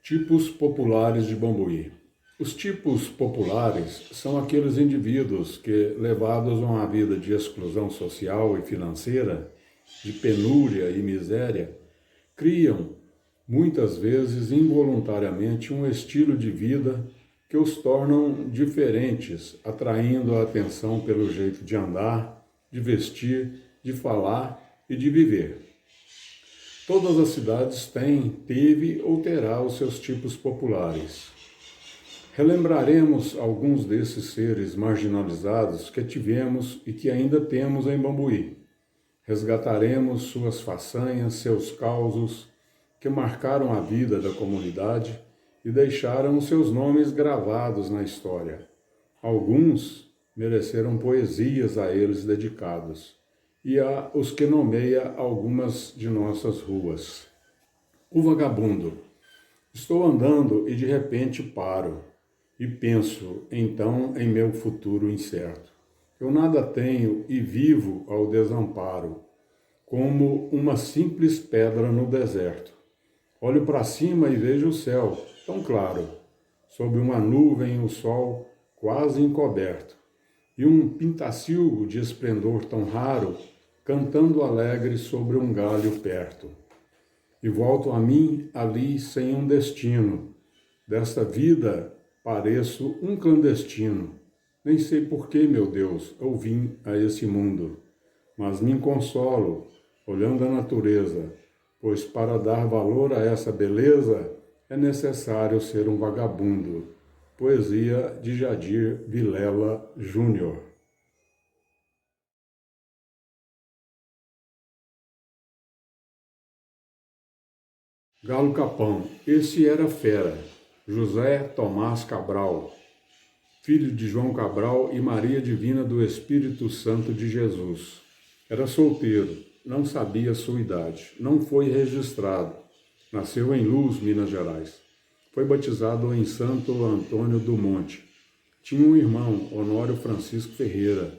Tipos populares de Bambuí. Os tipos populares são aqueles indivíduos que, levados a uma vida de exclusão social e financeira, de penúria e miséria, criam, muitas vezes involuntariamente, um estilo de vida que os tornam diferentes, atraindo a atenção pelo jeito de andar, de vestir, de falar e de viver. Todas as cidades têm, teve ou terá os seus tipos populares. Relembraremos alguns desses seres marginalizados que tivemos e que ainda temos em Bambuí. Resgataremos suas façanhas, seus causos, que marcaram a vida da comunidade e deixaram seus nomes gravados na história. Alguns mereceram poesias a eles dedicados, e há os que nomeia algumas de nossas ruas. O vagabundo. Estou andando e de repente paro, e penso então em meu futuro incerto. Eu nada tenho e vivo ao desamparo, como uma simples pedra no deserto. Olho para cima e vejo o céu, tão claro, sob uma nuvem o sol quase encoberto, e um pintacilgo de esplendor tão raro, cantando alegre sobre um galho perto. E volto a mim ali sem um destino. Desta vida pareço um clandestino. Nem sei por que, meu Deus, eu vim a esse mundo. Mas me consolo, olhando a natureza, pois para dar valor a essa beleza é necessário ser um vagabundo. Poesia de Jadir Vilela Júnior. Galo Capão. Esse era fera. José Tomás Cabral, filho de João Cabral e Maria Divina do Espírito Santo de Jesus. Era solteiro, não sabia sua idade, não foi registrado. Nasceu em Luz, Minas Gerais. Foi batizado em Santo Antônio do Monte. Tinha um irmão, Honório Francisco Ferreira,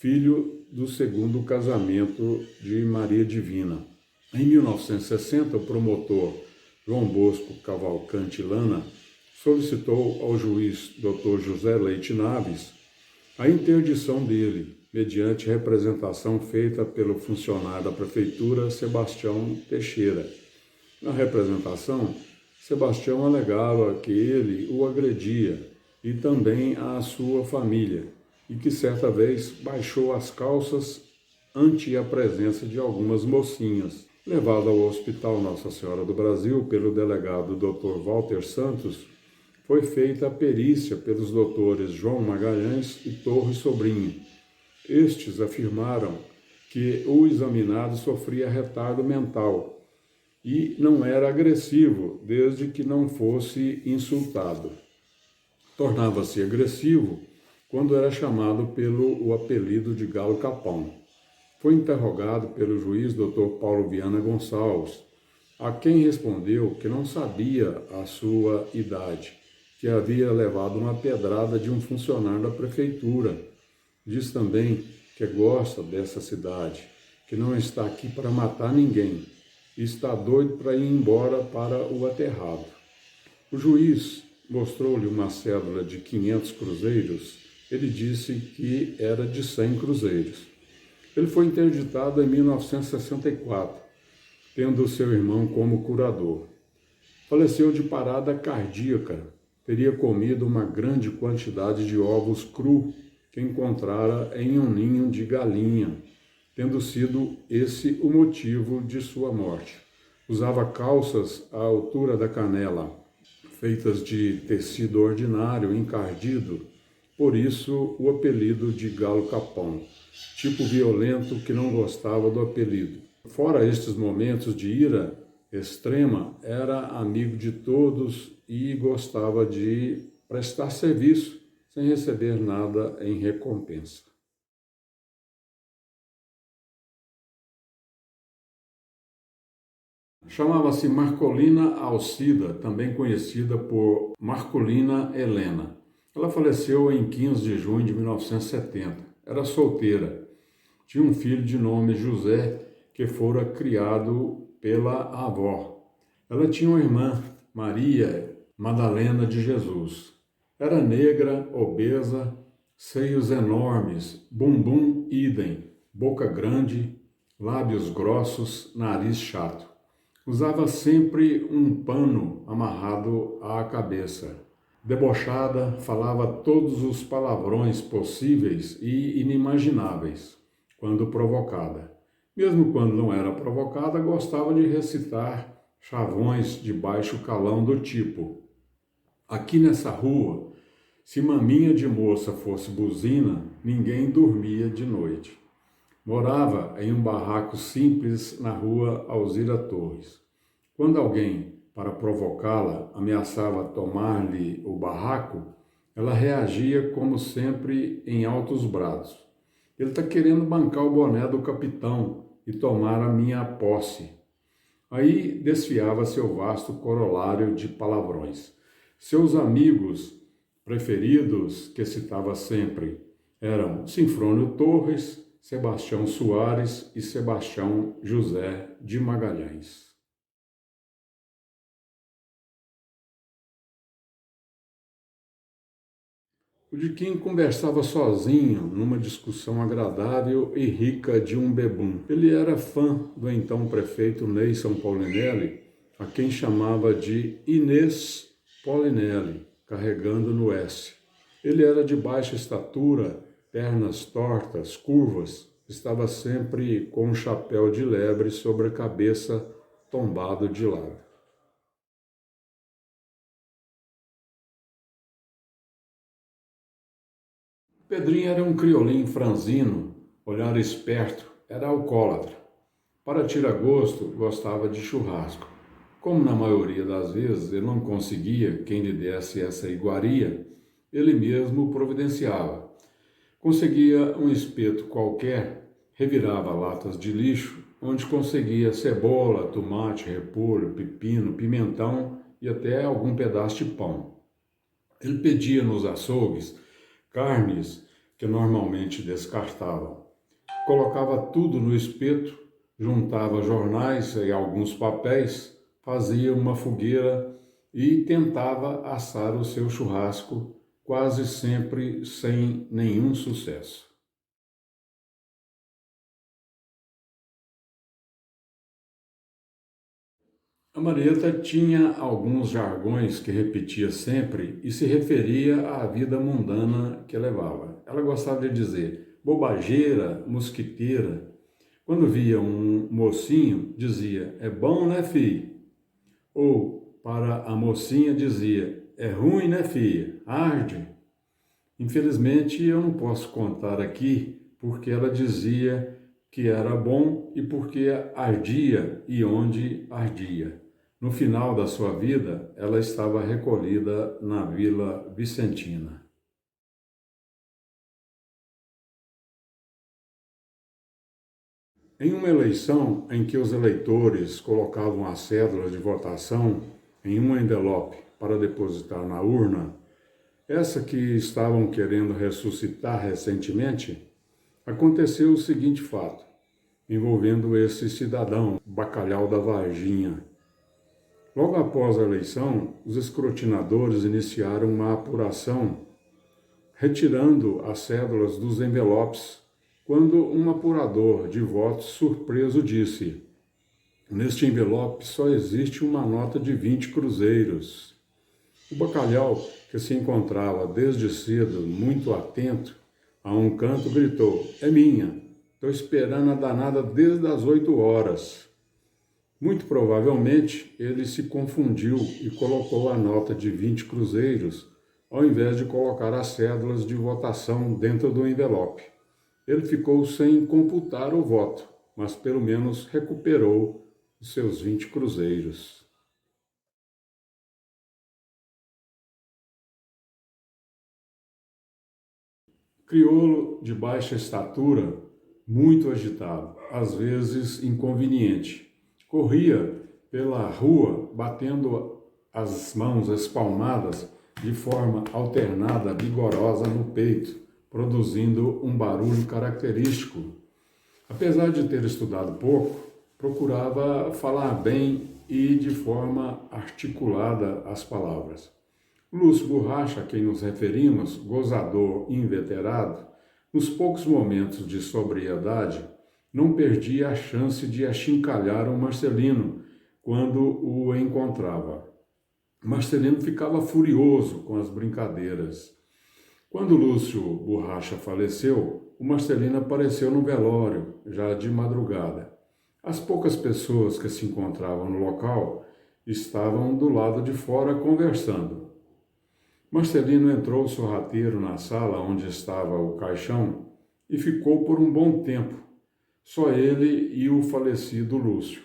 filho do segundo casamento de Maria Divina. Em 1960, o promotor João Bosco Cavalcante Lana solicitou ao juiz Dr. José Leite Naves a interdição dele, mediante representação feita pelo funcionário da prefeitura Sebastião Teixeira. Na representação, Sebastião alegava que ele o agredia e também a sua família, e que certa vez baixou as calças ante a presença de algumas mocinhas. Levado ao Hospital Nossa Senhora do Brasil pelo delegado Dr. Walter Santos, foi feita a perícia pelos doutores João Magalhães e Torres Sobrinho. Estes afirmaram que o examinado sofria retardo mental e não era agressivo desde que não fosse insultado. Tornava-se agressivo quando era chamado pelo apelido de Galo Capão. Foi interrogado pelo juiz Dr. Paulo Viana Gonçalves, a quem respondeu que não sabia a sua idade, que havia levado uma pedrada de um funcionário da prefeitura. Diz também que gosta dessa cidade, que não está aqui para matar ninguém, e está doido para ir embora para o aterrado. O juiz mostrou-lhe uma cédula de 500 cruzeiros. Ele disse que era de 100 cruzeiros. Ele foi interditado em 1964, tendo seu irmão como curador. Faleceu de parada cardíaca. Teria comido uma grande quantidade de ovos cru que encontrara em um ninho de galinha, tendo sido esse o motivo de sua morte. Usava calças à altura da canela, feitas de tecido ordinário encardido, por isso o apelido de Galo Capão, tipo violento que não gostava do apelido. Fora estes momentos de ira extrema, era amigo de todos e gostava de prestar serviço sem receber nada em recompensa. Chamava-se Marcolina Alcida, também conhecida por Marcolina Helena. Ela faleceu em 15 de junho de 1970. Era solteira. Tinha um filho de nome José, que fora criado pela avó. Ela tinha uma irmã, Maria, Madalena de Jesus. Era negra, obesa, seios enormes, bumbum idem, boca grande, lábios grossos, nariz chato. Usava sempre um pano amarrado à cabeça. Debochada, falava todos os palavrões possíveis e inimagináveis, quando provocada. Mesmo quando não era provocada, gostava de recitar chavões de baixo calão do tipo: aqui nessa rua, se maminha de moça fosse buzina, ninguém dormia de noite. Morava em um barraco simples na rua Alzira Torres. Quando alguém, para provocá-la, ameaçava tomar-lhe o barraco, ela reagia como sempre em altos brados. Ele está querendo bancar o boné do capitão e tomar a minha posse. Aí desfiava seu vasto corolário de palavrões. Seus amigos preferidos, que citava sempre, eram Sinfrônio Torres, Sebastião Soares e Sebastião José de Magalhães. O Diquim conversava sozinho numa discussão agradável e rica de um bebum. Ele era fã do então prefeito Neison Paulinelli, a quem chamava de Inês Paulinelli, carregando no S. Ele era de baixa estatura, pernas tortas, curvas, estava sempre com um chapéu de lebre sobre a cabeça tombado de lado. Pedrinho era um criolim franzino, olhar esperto, era alcoólatra. Para tira-gosto, gostava de churrasco. Como na maioria das vezes ele não conseguia quem lhe desse essa iguaria, ele mesmo providenciava. Conseguia um espeto qualquer, revirava latas de lixo, onde conseguia cebola, tomate, repolho, pepino, pimentão e até algum pedaço de pão. Ele pedia nos açougues carnes que normalmente descartavam. Colocava tudo no espeto, juntava jornais e alguns papéis, fazia uma fogueira e tentava assar o seu churrasco, quase sempre sem nenhum sucesso. A Marieta tinha alguns jargões que repetia sempre e se referia à vida mundana que levava. Ela gostava de dizer bobageira, mosquiteira. Quando via um mocinho, dizia, é bom, né, filho? Ou, para a mocinha, dizia, é ruim, né, filha? Arde. Infelizmente, eu não posso contar aqui porque ela dizia que era bom e porque ardia e onde ardia. No final da sua vida, ela estava recolhida na Vila Vicentina. Em uma eleição em que os eleitores colocavam as cédulas de votação em um envelope para depositar na urna, essa que estavam querendo ressuscitar recentemente, aconteceu o seguinte fato, envolvendo esse cidadão, Bacalhau da Varginha. Logo após a eleição, os escrutinadores iniciaram uma apuração, retirando as cédulas dos envelopes, quando um apurador de votos surpreso disse: neste envelope só existe uma nota de 20 cruzeiros. O Bacalhau, que se encontrava desde cedo muito atento, a um canto gritou: é minha, estou esperando a danada desde as 8 horas. Muito provavelmente ele se confundiu e colocou a nota de 20 cruzeiros ao invés de colocar as cédulas de votação dentro do envelope. Ele ficou sem computar o voto, mas pelo menos recuperou os seus 20 cruzeiros. Crioulo de baixa estatura, muito agitado, às vezes inconveniente. Corria pela rua batendo as mãos espalmadas de forma alternada, vigorosa no peito, produzindo um barulho característico. Apesar de ter estudado pouco, Procurava falar bem e de forma articulada as palavras. Lúcio Borracha, a quem nos referimos, gozador inveterado, nos poucos momentos de sobriedade, não perdia a chance de achincalhar o Marcelino quando o encontrava. Marcelino ficava furioso com as brincadeiras. Quando Lúcio Borracha faleceu, o Marcelino apareceu no velório, já de madrugada. As poucas pessoas que se encontravam no local estavam do lado de fora conversando. Marcelino entrou sorrateiro na sala onde estava o caixão e ficou por um bom tempo, só ele e o falecido Lúcio.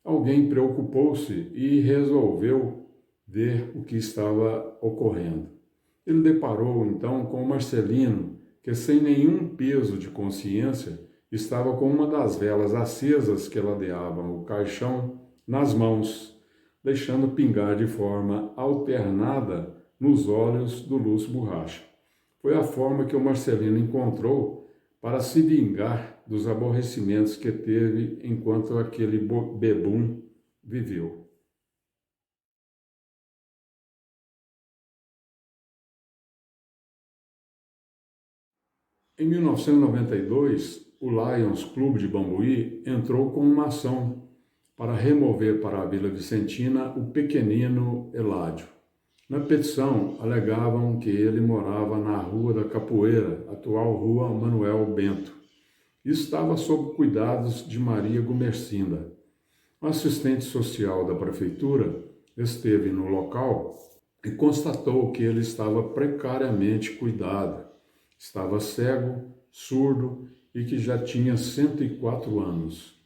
Alguém preocupou-se e resolveu ver o que estava ocorrendo. Ele deparou então com Marcelino, que sem nenhum peso de consciência estava com uma das velas acesas que ladeavam o caixão nas mãos, deixando pingar de forma alternada nos olhos do Lúcio Borracha. Foi a forma que o Marcelino encontrou para se vingar dos aborrecimentos que teve enquanto aquele bebum viveu. Em 1992, o Lions Clube de Bambuí entrou com uma ação para remover para a Vila Vicentina o pequenino Eládio. Na petição, alegavam que ele morava na Rua da Capoeira, atual Rua Manuel Bento, e estava sob cuidados de Maria Gumercinda. O assistente social da prefeitura esteve no local e constatou que ele estava precariamente cuidado. Estava cego, surdo e que já tinha 104 anos.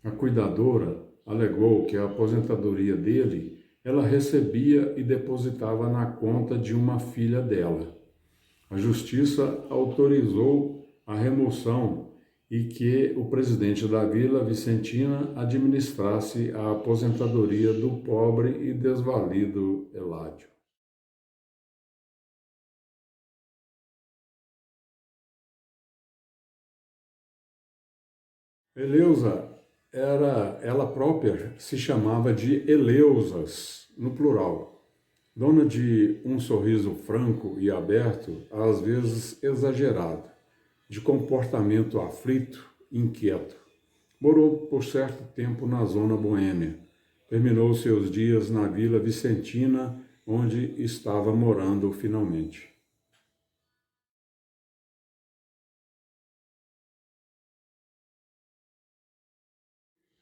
A cuidadora alegou que a aposentadoria dele ela recebia e depositava na conta de uma filha dela. A justiça autorizou a remoção e que o presidente da Vila Vicentina administrasse a aposentadoria do pobre e desvalido Eládio. Eleusa ela própria se chamava de Eleusas, no plural, dona de um sorriso franco e aberto, às vezes exagerado, de comportamento aflito, inquieto. Morou por certo tempo na zona boêmia. Terminou seus dias na Vila Vicentina, onde estava morando finalmente.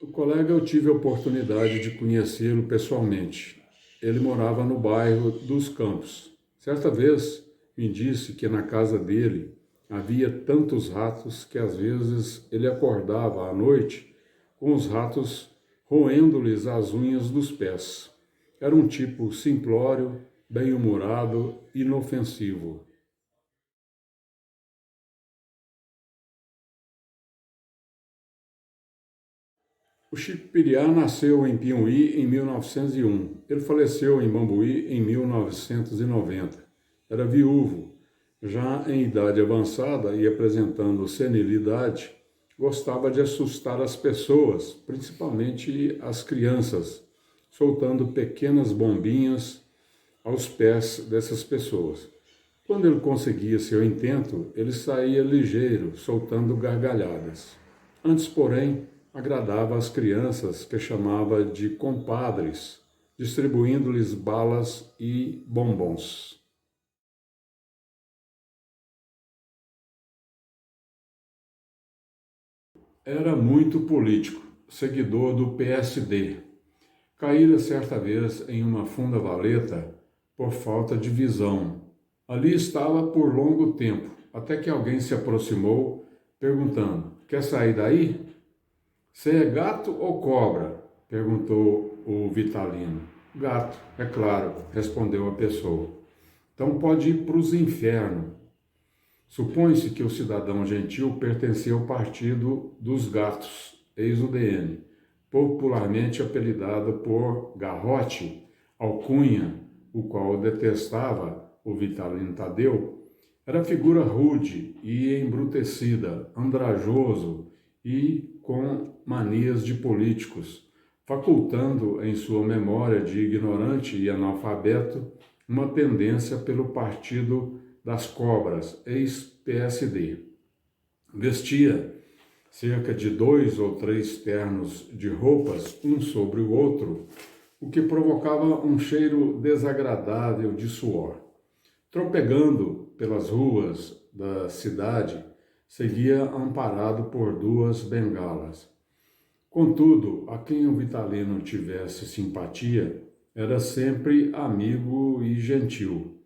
O colega eu tive a oportunidade de conhecê-lo pessoalmente. Ele morava no bairro dos Campos. Certa vez me disse que na casa dele havia tantos ratos que às vezes ele acordava à noite com os ratos roendo-lhes as unhas dos pés. Era um tipo simplório, bem-humorado, inofensivo. O Chico Piriá nasceu em Piumhi em 1901. Ele faleceu em Bambuí em 1990. Era viúvo, já em idade avançada e apresentando senilidade, gostava de assustar as pessoas, principalmente as crianças, soltando pequenas bombinhas aos pés dessas pessoas. Quando ele conseguia seu intento, ele saía ligeiro, soltando gargalhadas. Antes, porém, agradava as crianças, que chamava de compadres, distribuindo-lhes balas e bombons. Era muito político, seguidor do PSD. Caíra certa vez em uma funda valeta por falta de visão. Ali estava por longo tempo, até que alguém se aproximou, perguntando: "Quer sair daí?" "Você é gato ou cobra?" perguntou o Vitalino. "Gato, é claro", respondeu a pessoa. "Então pode ir para os infernos." Supõe-se que o cidadão gentil pertencia ao Partido dos Gatos, ex-UDN, popularmente apelidado por Garrote, alcunha, o qual detestava o Vitalino Tadeu. Era figura rude e embrutecida, andrajoso e com manias de políticos, facultando em sua memória de ignorante e analfabeto uma pendência pelo Partido das Cobras, ex-PSD. Vestia cerca de 2 ou 3 ternos de roupas, um sobre o outro, o que provocava um cheiro desagradável de suor. Tropegando pelas ruas da cidade, seguia amparado por 2 bengalas. Contudo, a quem o Vitalino tivesse simpatia, era sempre amigo e gentil.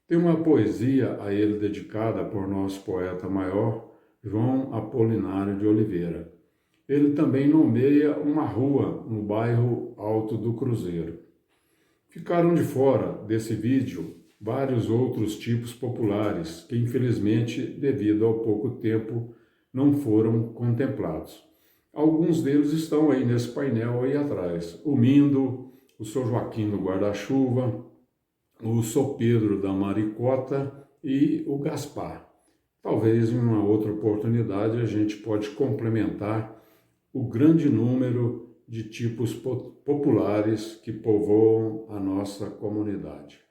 Tem uma poesia a ele dedicada por nosso poeta maior, João Apolinário de Oliveira. Ele também nomeia uma rua no bairro Alto do Cruzeiro. Ficaram de fora desse vídeo vários outros tipos populares que, infelizmente, devido ao pouco tempo, não foram contemplados. Alguns deles estão aí nesse painel aí atrás. O Mindo, o São Joaquim do Guarda-Chuva, o São Pedro da Maricota e o Gaspar. Talvez em uma outra oportunidade a gente pode complementar o grande número de tipos populares que povoam a nossa comunidade.